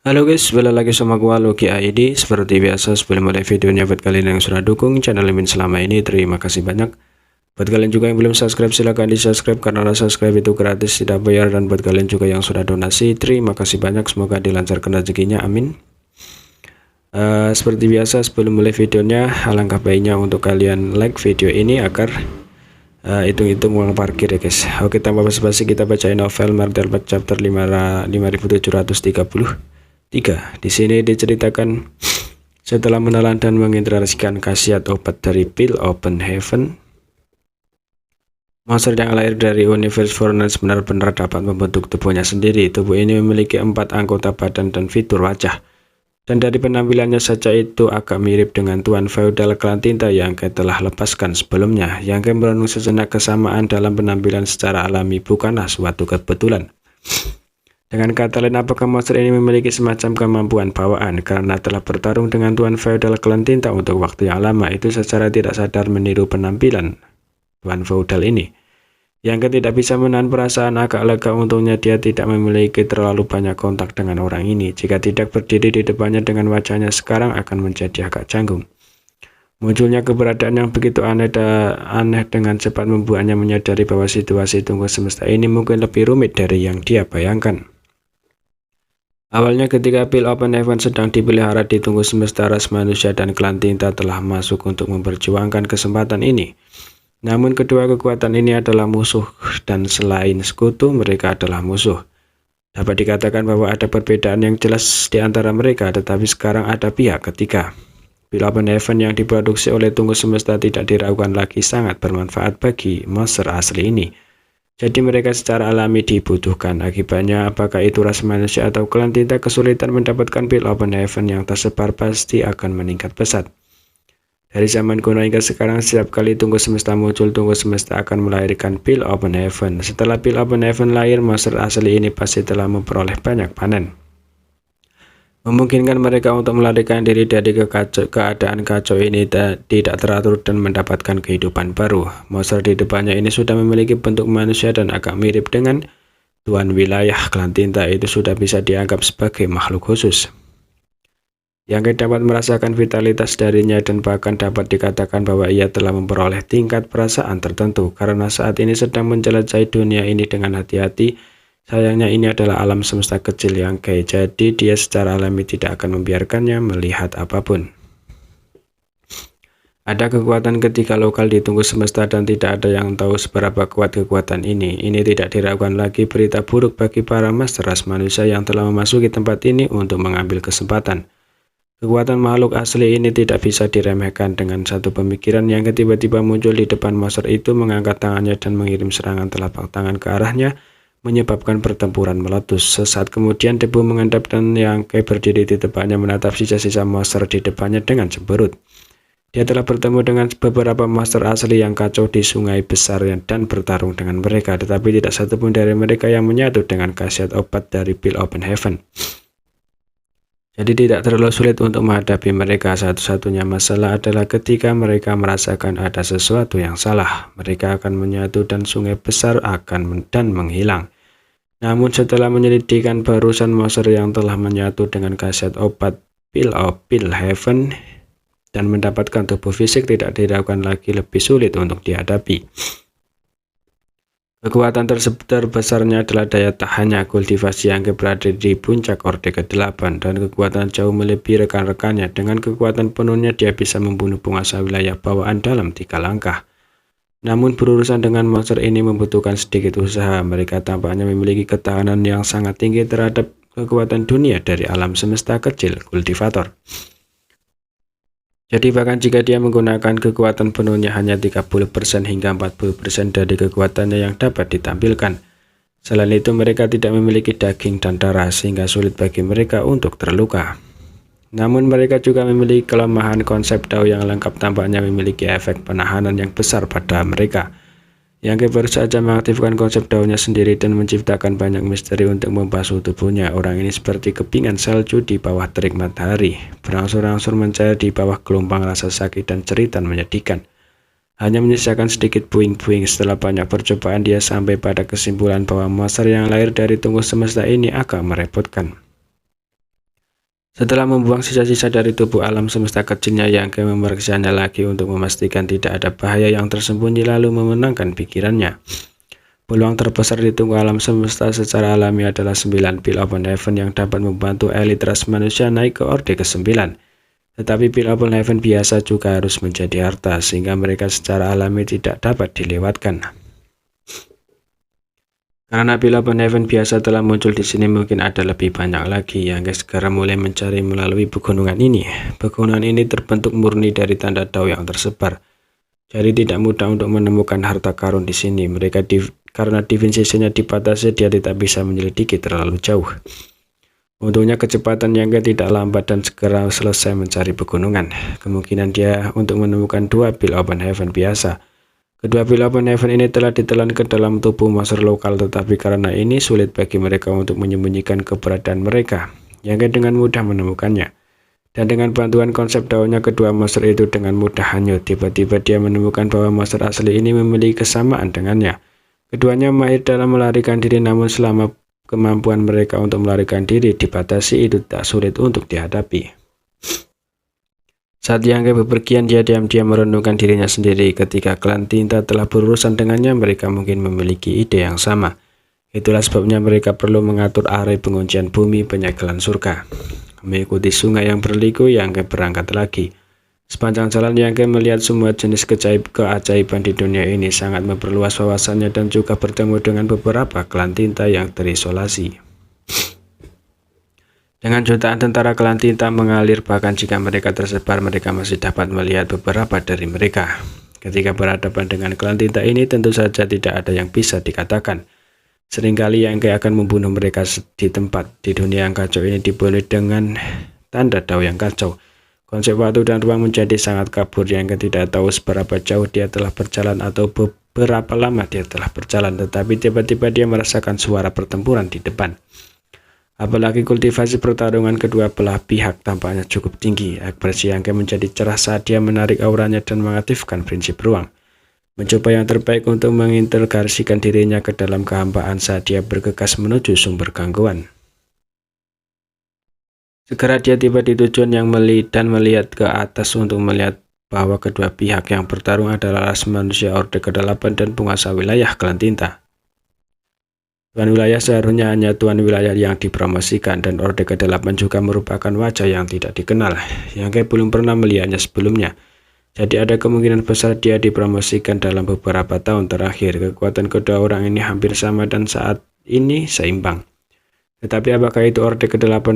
Halo guys, balik lagi sama gua Loki ID. Seperti biasa, sebelum mulai videonya, buat kalian yang sudah dukung channel Mimin selama ini, terima kasih banyak. Buat kalian juga yang belum subscribe, silahkan di subscribe karena subscribe itu gratis, tidak bayar. Dan buat kalian juga yang sudah donasi, terima kasih banyak, semoga dilancarkan rezekinya, amin. Seperti biasa, sebelum mulai videonya, alangkah baiknya untuk kalian like video ini agar hitung-hitung uang parkir ya guys. Oke, tanpa basa-basi kita bacain novel Martial chapter 5733. Di sini diceritakan setelah menelan dan mengintegrasikan khasiat obat dari pil Open Heaven, monster yang lahir dari Universe Furnace benar-benar dapat membentuk tubuhnya sendiri. Tubuh ini memiliki 4 anggota badan dan fitur wajah. Dan dari penampilannya saja itu agak mirip dengan Tuan Feudal Klan Tinta yang telah lepaskan sebelumnya. Yang merenung sejenak, kesamaan dalam penampilan secara alami bukanlah suatu kebetulan. Dengan kata lain, apakah monster ini memiliki semacam kemampuan bawaan karena telah bertarung dengan Tuan Feudal Klan Tinta untuk waktu yang lama, itu secara tidak sadar meniru penampilan Tuan Feudal ini. Yang tidak bisa menahan perasaan agak lega, untungnya dia tidak memiliki terlalu banyak kontak dengan orang ini. Jika tidak berdiri di depannya dengan wajahnya sekarang akan menjadi agak canggung. Munculnya keberadaan yang begitu aneh dengan cepat membuatnya menyadari bahwa situasi tunggu semesta ini mungkin lebih rumit dari yang dia bayangkan. Awalnya ketika pil Open Heaven sedang dipelihara di tunggu semesta, ras manusia dan klan Tinta telah masuk untuk memperjuangkan kesempatan ini. Namun kedua kekuatan ini adalah musuh, dan selain sekutu, mereka adalah musuh. Dapat dikatakan bahwa ada perbedaan yang jelas di antara mereka, tetapi sekarang ada pihak ketiga. Pil Open Heaven yang diproduksi oleh tunggu semesta tidak diragukan lagi sangat bermanfaat bagi monster asli ini. Jadi mereka secara alami dibutuhkan. Akibatnya, apakah itu ras manusia atau klan Tinta kesulitan mendapatkan pil Open Heaven yang tersebar pasti akan meningkat pesat. Dari zaman kuno hingga sekarang, setiap kali tunggu semesta muncul, tunggu semesta akan melahirkan pil Open Heaven. Setelah pil Open Heaven lahir, monster asli ini pasti telah memperoleh banyak panen, memungkinkan mereka untuk melarikan diri dari keadaan kacau ini tidak teratur dan mendapatkan kehidupan baru. Monster di depannya ini sudah memiliki bentuk manusia dan agak mirip dengan Tuan Wilayah Klan Tinta. Itu sudah bisa dianggap sebagai makhluk khusus yang dapat merasakan vitalitas darinya, dan bahkan dapat dikatakan bahwa ia telah memperoleh tingkat perasaan tertentu karena saat ini sedang menjelajahi dunia ini dengan hati-hati. Sayangnya ini adalah alam semesta kecil yang jadi dia secara alami tidak akan membiarkannya melihat apapun. Ada kekuatan ketiga lokal di tunggu semesta dan tidak ada yang tahu seberapa kuat kekuatan ini. Ini tidak diragukan lagi berita buruk bagi para master ras manusia yang telah memasuki tempat ini untuk mengambil kesempatan. Kekuatan makhluk asli ini tidak bisa diremehkan. Dengan satu pemikiran yang tiba-tiba muncul di depan monster itu, mengangkat tangannya dan mengirim serangan telapak tangan ke arahnya, menyebabkan pertempuran meletus. Sesaat kemudian debu mengendap dan yang berdiri di depannya menatap sisa-sisa monster di depannya dengan cemberut. Dia telah bertemu dengan beberapa monster asli yang kacau di sungai besar dan bertarung dengan mereka, tetapi tidak satupun dari mereka yang menyatu dengan khasiat obat dari pil Open Heaven. Jadi tidak terlalu sulit untuk menghadapi mereka. Satu-satunya masalah adalah ketika mereka merasakan ada sesuatu yang salah, mereka akan menyatu dan sungai besar akan menghilang. Namun setelah menyelidikkan barusan monster yang telah menyatu dengan khasiat obat pil Heaven dan mendapatkan tubuh fisik tidak diragukan lagi lebih sulit untuk dihadapi. Kekuatan terbesarnya adalah daya tahannya. Kultivasi yang berada di puncak Orde ke-8 dan kekuatan jauh melebihi rekan-rekannya. Dengan kekuatan penuhnya dia bisa membunuh penguasa wilayah bawaan dalam 3 langkah. Namun berurusan dengan monster ini membutuhkan sedikit usaha. Mereka tampaknya memiliki ketahanan yang sangat tinggi terhadap kekuatan dunia dari alam semesta kecil kultivator. Jadi bahkan jika dia menggunakan kekuatan penuhnya, hanya 30% hingga 40% dari kekuatannya yang dapat ditampilkan. Selain itu mereka tidak memiliki daging dan darah sehingga sulit bagi mereka untuk terluka. Namun mereka juga memiliki kelemahan. Konsep Dao yang lengkap tampaknya memiliki efek penahanan yang besar pada mereka. Yang baru saja mengaktifkan konsep Dao-nya sendiri dan menciptakan banyak misteri untuk membasuh tubuhnya. Orang ini seperti kepingan salju di bawah terik matahari, berangsur-angsur mencair di bawah gelombang rasa sakit dan cerita menyedihkan. Hanya menyisakan sedikit puing-puing. Setelah banyak percobaan, dia sampai pada kesimpulan bahwa monster yang lahir dari tunggu semesta ini agak merepotkan. Setelah membuang sisa-sisa dari tubuh alam semesta kecilnya, Yang memeriksanya lagi untuk memastikan tidak ada bahaya yang tersembunyi lalu memenangkan pikirannya. Peluang terbesar di tunggu alam semesta secara alami adalah 9 pil open heaven yang dapat membantu elit ras manusia naik ke orde ke-9. Tetapi pil open heaven biasa juga harus menjadi harta, sehingga mereka secara alami tidak dapat dilewatkan. Karena pil open heaven biasa telah muncul di sini, mungkin ada lebih banyak lagi yang segera mulai mencari melalui pegunungan ini. Pegunungan ini terbentuk murni dari tanda dao yang tersebar. Jadi tidak mudah untuk menemukan harta karun di sini. Karena divine session-nya dibatasi, dia tidak bisa menyelidiki terlalu jauh. Untungnya kecepatan Yang tidak lambat dan segera selesai mencari pegunungan. Kemungkinan dia untuk menemukan 2 pil open heaven biasa. Kedua pil open heaven ini telah ditelan ke dalam tubuh monster lokal, tetapi karena ini sulit bagi mereka untuk menyembunyikan keberadaan mereka, Yang dengan mudah menemukannya. Dan dengan bantuan konsep daunnya, kedua monster itu dengan mudah hanyut. Tiba-tiba dia menemukan bahwa monster asli ini memiliki kesamaan dengannya. Keduanya mahir dalam melarikan diri, namun selama kemampuan mereka untuk melarikan diri dibatasi, itu tak sulit untuk dihadapi. Saat Yang bepergian, dia diam-diam merenungkan dirinya sendiri. Ketika klan tinta telah berurusan dengannya, mereka mungkin memiliki ide yang sama. Itulah sebabnya mereka perlu mengatur area penguncian bumi penyegelan surga. Mengikuti sungai yang berliku, Yang berangkat lagi. Sepanjang jalan, Yang melihat semua jenis keajaiban di dunia ini, sangat memperluas wawasannya dan juga bertemu dengan beberapa klan tinta yang terisolasi. Dengan jutaan tentara klan tinta mengalir, bahkan jika mereka tersebar, mereka masih dapat melihat beberapa dari mereka. Ketika berhadapan dengan klan tinta ini, tentu saja tidak ada yang bisa dikatakan. Seringkali Yang akan membunuh mereka di tempat. Di dunia yang kacau ini dibunuh dengan tanda dao yang kacau. Konsep waktu dan ruang menjadi sangat kabur. Yang tidak tahu seberapa jauh dia telah berjalan atau beberapa lama dia telah berjalan, tetapi tiba-tiba dia merasakan suara pertempuran di depan. Apalagi kultivasi pertarungan kedua belah pihak tampaknya cukup tinggi. Ekspresi Yang menjadi cerah saat dia menarik auranya dan mengaktifkan prinsip ruang. Mencoba yang terbaik untuk mengintegrasikan dirinya ke dalam kehambaan saat dia bergegas menuju sumber gangguan. Segera dia tiba di tujuan yang dan melihat ke atas untuk melihat bahwa kedua pihak yang bertarung adalah ras manusia orde ke-8 dan penguasa wilayah klan tinta. Tuan wilayah seharusnya hanya tuan wilayah yang dipromosikan, dan orde ke-8 juga merupakan wajah yang tidak dikenal. Yang belum pernah melihatnya sebelumnya. Jadi ada kemungkinan besar dia dipromosikan dalam beberapa tahun terakhir. Kekuatan kedua orang ini hampir sama dan saat ini seimbang. Tetapi apakah itu orde ke-8